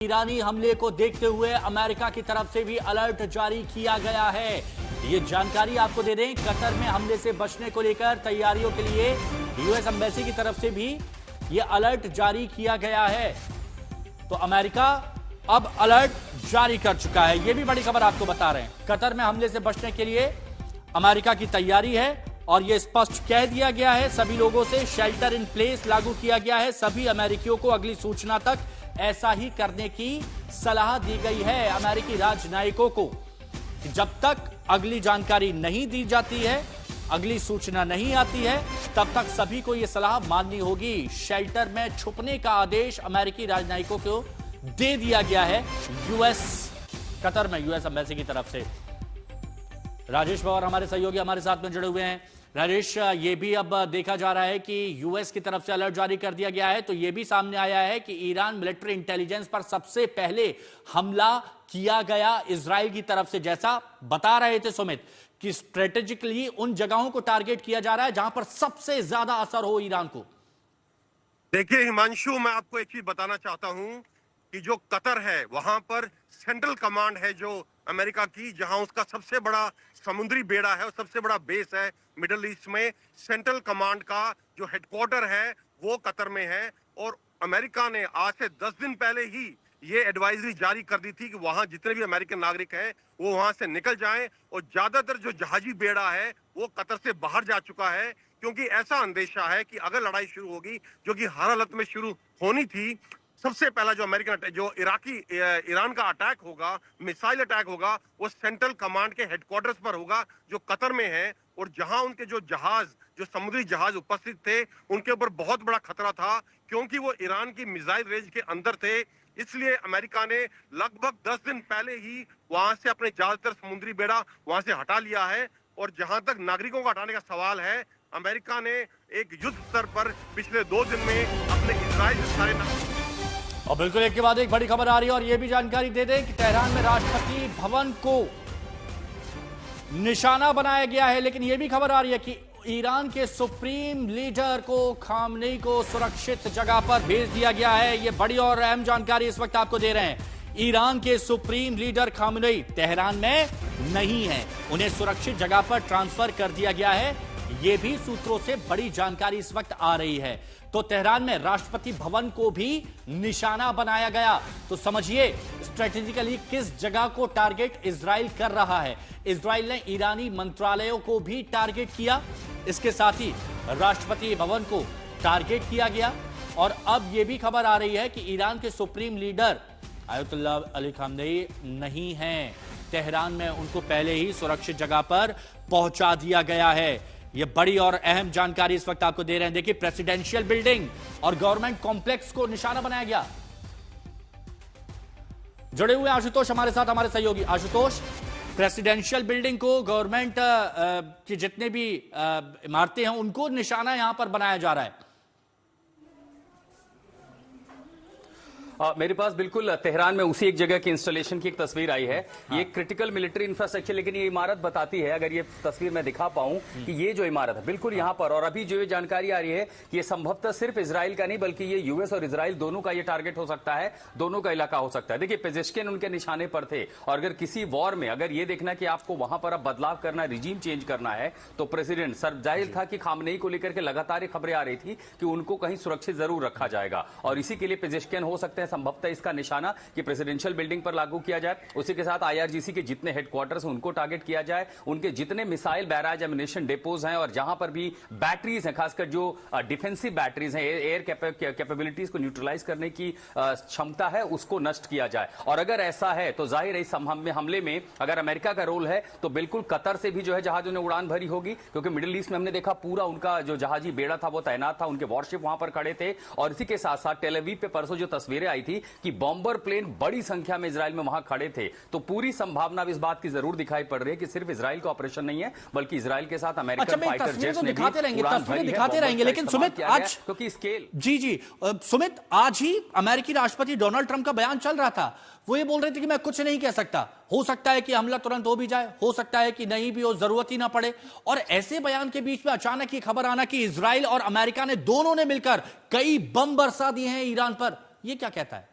ईरानी हमले को देखते हुए अमेरिका की तरफ से भी अलर्ट जारी किया गया है। ये जानकारी आपको दे दें, कतर में हमले से बचने को लेकर तैयारियों के लिए यूएस एम्बेसी की तरफ से भी ये अलर्ट जारी किया गया है। तो अमेरिका अब अलर्ट जारी कर चुका है। ये भी बड़ी खबर आपको बता रहे हैं। कतर में हमले से बचने के लिए अमेरिका की तैयारी है और यह स्पष्ट कह दिया गया है, सभी लोगों से शेल्टर इन प्लेस लागू किया गया है। सभी अमेरिकियों को अगली सूचना तक ऐसा ही करने की सलाह दी गई है अमेरिकी राजनयिकों को। जब तक अगली जानकारी नहीं दी जाती है, अगली सूचना नहीं आती है, तब तक सभी को यह सलाह माननी होगी। शेल्टर में छुपने का आदेश अमेरिकी राजनयिकों को दे दिया गया है कतर में यूएस एम्बेसी की तरफ से। राजेश पवार हमारे सहयोगी हमारे साथ में जुड़े हुए हैं। राजेश, ये भी अब देखा जा रहा है कि यूएस की तरफ से अलर्ट जारी कर दिया गया है, तो ये भी सामने आया है कि ईरान मिलिट्री इंटेलिजेंस पर सबसे पहले हमला किया गया इजराइल की तरफ से। जैसा बता रहे थे सुमित कि स्ट्रेटेजिकली उन जगहों को टारगेट किया जा रहा है जहां पर सबसे ज्यादा असर हो ईरान को। देखिए हिमांशु, मैं आपको एक चीज बताना चाहता हूं कि जो कतर है वहां पर सेंट्रल कमांड है जो अमेरिका की, जहां उसका सबसे बड़ा समुद्री बेड़ा है और सबसे बड़ा बेस है मिडिल ईस्ट में। सेंट्रल कमांड का जो हेडक्वार्टर है वो कतर में है और अमेरिका ने आज से 10 दिन पहले ही ये एडवाइजरी जारी कर दी थी कि वहां जितने भी अमेरिकन नागरिक हैं वो वहां से निकल जाएं और ज्यादातर जो जहाजी बेड़ा है वो कतर से बाहर जा चुका है, क्योंकि ऐसा अंदेशा है कि अगर लड़ाई शुरू होगी, जो कि हर हालत में शुरू होनी थी, सबसे पहला जो अमेरिकन जो ईरान का अटैक होगा, मिसाइल अटैक होगा, वो सेंट्रल कमांड के हेडक्वार्टर्स पर होगा जो कतर में है। और जहां उनके जो समुद्री जहाज उपस्थित थे, उनके ऊपर बहुत बड़ा खतरा था क्योंकि वो ईरान की मिसाइल रेंज के अंदर थे। इसलिए अमेरिका ने लगभग 10 दिन पहले ही वहां से अपने ज्यादातर समुद्री बेड़ा वहां से हटा लिया है। और जहां तक नागरिकों को हटाने का सवाल है, अमेरिका ने एक युद्ध स्तर पर पिछले 2 दिन में अपने इजराइल सारे और बिल्कुल एक के बाद एक बड़ी खबर आ रही है और यह भी जानकारी दे दें कि तेहरान में राष्ट्रपति भवन को निशाना बनाया गया है। लेकिन यह भी खबर आ रही है कि ईरान के सुप्रीम लीडर को, खामनेई को सुरक्षित जगह पर भेज दिया गया है। यह बड़ी और अहम जानकारी इस वक्त आपको दे रहे हैं। ईरान के सुप्रीम लीडर खामनेई तेहरान में नहीं है, उन्हें सुरक्षित जगह पर ट्रांसफर कर दिया गया है। यह भी सूत्रों से बड़ी जानकारी इस वक्त आ रही है। तो तेहरान में राष्ट्रपति भवन को भी निशाना बनाया गया। तो समझिए स्ट्रेटेजिकली किस जगह को टारगेट इजराइल कर रहा है। इजराइल ने ईरानी मंत्रालयों को भी टारगेट किया, इसके साथ ही राष्ट्रपति भवन को टारगेट किया गया। और अब यह भी खबर आ रही है कि ईरान के supreme leader Ayatollah Ali Khamenei नहीं हैं तेहरान में, उनको पहले ही सुरक्षित जगह पर पहुंचा दिया गया है। यह बड़ी और अहम जानकारी इस वक्त आपको दे रहे हैं। देखिए, प्रेसिडेंशियल बिल्डिंग और गवर्नमेंट कॉम्प्लेक्स को निशाना बनाया गया। जुड़े हुए आशुतोष हमारे साथ, हमारे सहयोगी आशुतोष। प्रेसिडेंशियल बिल्डिंग को, गवर्नमेंट की जितने भी इमारतें हैं उनको निशाना यहां पर बनाया जा रहा है। मेरे पास बिल्कुल तेहरान में उसी एक जगह की इंस्टॉलेशन की एक तस्वीर आई है। ये क्रिटिकल मिलिट्री इंफ्रास्ट्रक्चर, लेकिन ये इमारत बताती है, अगर ये तस्वीर मैं दिखा पाऊं, कि ये जो इमारत है बिल्कुल यहाँ पर, और अभी जो ये जानकारी आ रही है कि ये संभवतः सिर्फ इजराइल का नहीं बल्कि ये यूएस और इजराइल दोनों का ये टारगेट हो सकता है, दोनों का इलाका हो सकता है। देखिए, पेजेश्किन उनके निशाने पर थे और अगर किसी वॉर में अगर ये देखना कि आपको वहां पर अब बदलाव करना, रिजीम चेंज करना है, तो प्रेसिडेंट सर जाहिर था कि खामनेई को लेकर के लगातार खबरें आ रही थी कि उनको कहीं सुरक्षित जरूर रखा जाएगा और इसी के लिए पेजेश्किन हो सकते हैं संभवतः इसका निशाना कि प्रेसिडेंशियल बिल्डिंग पर लागू किया जाए। उसी के साथ आईआरजीसी के जितने हेडक्वार्टर्स हैं उनको टारगेट किया जाए, उनके जितने मिसाइल बैराज एमिनेशन डेपोज हैं और जहां पर भी बैटरीज हैं, खासकर जो डिफेंसिव बैटरीज हैं, एयर कैपेबिलिटीज को न्यूट्रलाइज करने की क्षमता है, उसको नष्ट किया जाए। और अगर ऐसा है तो जाहिर है इस हमले में अगर अमेरिका का रोल है तो बिल्कुल कतर से भी जो है जहाजों ने उड़ान भरी होगी, क्योंकि मिडिल ईस्ट में हमने देखा पूरा उनका जो जहाजी बेड़ा था वो तैनात था, उनके वॉरशिप वहां पर खड़े थे। और इसी के साथ साथ टेल अवीव पे परसों जो तस्वीरें आई थी कि बॉम्बर प्लेन बड़ी संख्या में इजराइल में वहां खड़े थे, तो पूरी संभावना इस बात की जरूर दिखाई पड़ रही है कि सिर्फ इजराइल का ऑपरेशन नहीं है बल्कि इजराइल के साथ अमेरिकन फाइटर जेट्स ने दिखाते रहेंगे। लेकिन सुमित आज, क्योंकि स्केल जी सुमित, आज ही अमेरिकी राष्ट्रपति डोनाल्ड ट्रंप का बयान चल रहा था। वो ये बोल रहे थे कि मैं कुछ नहीं कह सकता, हो सकता है कि हमला तुरंत हो भी जाए, हो सकता है कि नहीं भी हो, जरूरत ही ना पड़े। और ऐसे बयान के बीच में अचानक ये खबर आना कि इजराइल और अमेरिका ने दोनों ने मिलकर कई बम बरसा दिए हैं ईरान पर, ये क्या कहता है?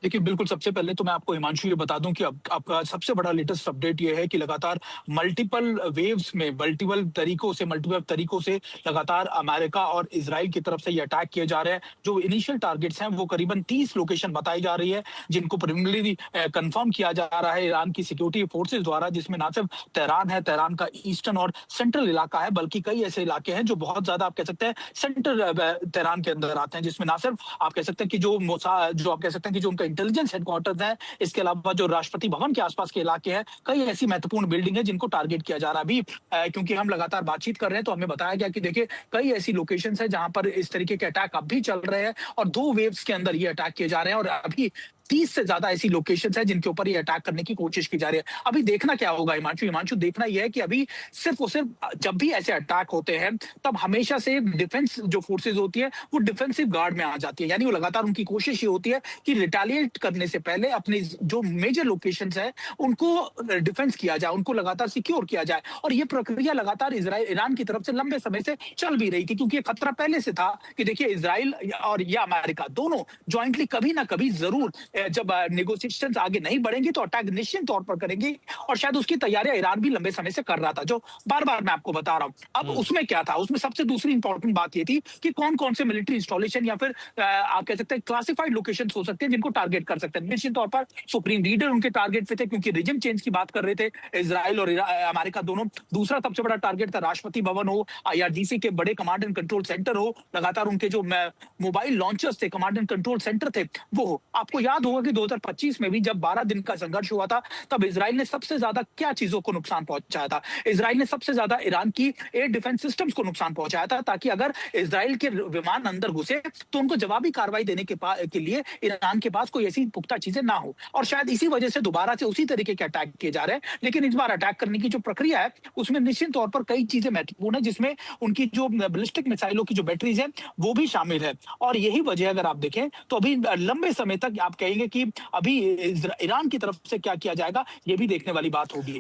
देखिए, बिल्कुल, सबसे पहले तो मैं आपको हिमांशु ये बता दूँ कि अब आपका सबसे बड़ा लेटेस्ट अपडेट ये है कि लगातार मल्टीपल वेव्स में मल्टीपल तरीकों से लगातार अमेरिका और इज़राइल की तरफ से ये अटैक किए जा रहे हैं। जो इनिशियल टारगेट्स हैं, वो करीबन 30 लोकेशन बताई जा रही है, जिनको प्रिलिमिनरी कन्फर्म किया जा रहा है ईरान की सिक्योरिटी फोर्सेस द्वारा, जिसमें ना सिर्फ तेहरान है, तेहरान का ईस्टर्न और सेंट्रल इलाका है, बल्कि कई ऐसे इलाके हैं जो बहुत ज़्यादा आप कह सकते हैं सेंट्रल तेहरान के अंदर आते हैं, जिसमें ना सिर्फ आप कह सकते हैं कि जो आप कह सकते हैं कि जो उनका इंटेलिजेंस हेडक्वार्टर्स है, इसके अलावा जो राष्ट्रपति भवन के आसपास के इलाके हैं, कई ऐसी महत्वपूर्ण बिल्डिंग है जिनको टारगेट किया जा रहा है। अभी क्योंकि हम लगातार बातचीत कर रहे हैं, तो हमें बताया गया कि देखिए कई ऐसी लोकेशंस है जहां पर इस तरीके के अटैक अब भी चल रहे हैं और 2 वेव्स के अंदर ये अटैक किए जा रहे हैं और अभी 30 से ज्यादा ऐसी लोकेशंस है जिनके ऊपर ये अटैक करने की कोशिश की जा रही है। अभी देखना क्या होगा हिमांशु, देखना यह है कि अभी सिर्फ और सिर्फ जब भी ऐसे अटैक होते हैं, तब हमेशा से डिफेंस जो फोर्सेज होती है, वो डिफेंसिव गार्ड में आ जाती है। यानी वो लगातार उनकी कोशिश ये होती है कि रिटेलिएट करने से पहले अपनी जो मेजर लोकेशंस है, उनको डिफेंस किया जाए, उनको लगातार सिक्योर किया जाए। और ये प्रक्रिया लगातार ईरान की तरफ से लंबे समय से चल भी रही थी, क्योंकि ये खतरा पहले से था कि देखिए इजराइल और या अमेरिका दोनों ज्वाइंटली कभी ना कभी जरूर जब नेगोशिएशंस आगे नहीं बढ़ेंगे तो अटैक निश्चित तौर पर करेंगे। और शायद उसकी तैयारियां ईरान भी लंबे समय से कर रहा था, जो बार बार मैं आपको बता रहा हूं। अब उसमें क्या था, उसमें सबसे दूसरी इंपॉर्टेंट बात ये थी कि कौन कौन से मिलिट्री इंस्टॉलेशन या फिर आप कह सकते हैं क्लासिफाइड लोकेशन हो सकते हैं जिनको टारगेट कर सकते हैं। निश्चित तौर पर सुप्रीम लीडर उनके टारगेट पे थे, क्योंकि रिजिम चेंज की बात कर रहे थे इजराइल और अमेरिका दोनों। दूसरा सबसे बड़ा टारगेट था राष्ट्रपति भवन हो, IRGC के बड़े कमांड एंड कंट्रोल सेंटर हो, लगातार उनके जो मोबाइल लॉन्चर्स थे, कमांड एंड कंट्रोल सेंटर थे, वो हो। आपको याद होगा कि 2025 में भी जब 12 दिन का संघर्ष हुआ था, तब इजराइल ने सबसे ज्यादा क्या चीजों को नुकसान पहुंचाया था? इजराइल ने सबसे ज्यादा ईरान की एयर डिफेंस सिस्टम्स को नुकसान पहुंचाया था, ताकि अगर इजराइल के विमान अंदर घुसे तो उनको जवाबी कार्रवाई देने के लिए ईरान के पास कोई ऐसी पुख्ता चीजें ना हो। और शायद इसी वजह से दोबारा से उसी तरीके के अटैक किए जा रहे हैं। लेकिन इस बार अटैक करने की जो प्रक्रिया है, उसमें निश्चित तौर पर कई चीजें महत्वपूर्ण है, जिसमें उनकी जो बैलिस्टिक मिसाइलों की जो बैटरीज है, वो भी शामिल है। और यही वजह अगर आप देखें तो अभी लंबे समय तक आप कहेंगे कि अभी ईरान की तरफ से क्या किया जाएगा, ये भी देखने वाली बात होगी।